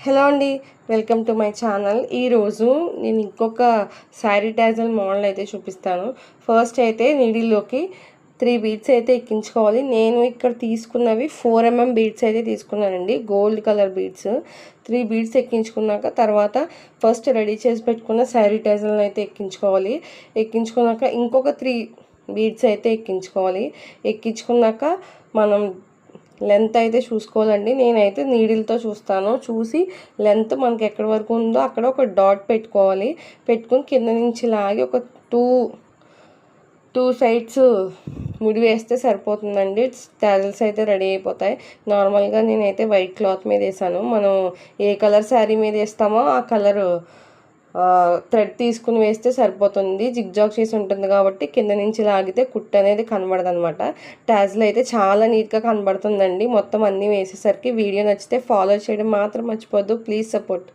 Hello అండి, welcome to my channel. ఈరోజు నేను ఇంకొక శారీ టాజల్ మోడల్ అయితే చూపిస్తాను. ఫస్ట్ అయితే నీడిల్లోకి 3 బీడ్స్ అయితే ఎక్కించుకోవాలి. నేను ఇక్కడ తీసుకున్నవి 4mm బీడ్స్ అయితే తీసుకున్నానండి, గోల్డ్ కలర్ బీడ్స్. 3 బీడ్స్ ఎక్కించుకున్నాక తర్వాత ఫస్ట్ రెడీ చేసి పెట్టుకున్న శారీ టాజల్ని అయితే ఎక్కించుకోవాలి. ఎక్కించుకున్నాక ఇంకొక 3 బీడ్స్ అయితే ఎక్కించుకోవాలి. ఎక్కించుకున్నాక మనం లెంత్ అయితే చూసుకోవాలండి. నేనైతే నీడిల్తో చూసి లెంత్ మనకి ఎక్కడి వరకు ఉందో అక్కడ ఒక డాట్ పెట్టుకోవాలి. పెట్టుకుని కింద నుంచి లాగి ఒక టూ సైడ్స్ ముడి వేస్తే సరిపోతుందండి. టాజల్స్ అయితే రెడీ అయిపోతాయి. నార్మల్గా నేనైతే వైట్ క్లాత్ మీద వేసాను. మనం ఏ కలర్ శారీ మీద వేస్తామో ఆ కలరు థ్రెడ్ తీసుకుని వేస్తే సరిపోతుంది. జిగ్జాగ్ చేసి ఉంటుంది కాబట్టి కింద నుంచి లాగితే కుట్టు అనేది కనబడదు అనమాట. టాజిల్ అయితే చాలా నీట్గా కనబడుతుందండి మొత్తం అన్నీ వేసేసరికి. వీడియో నచ్చితే ఫాలో చేయడం మాత్రం మర్చిపోద్దు. Please support.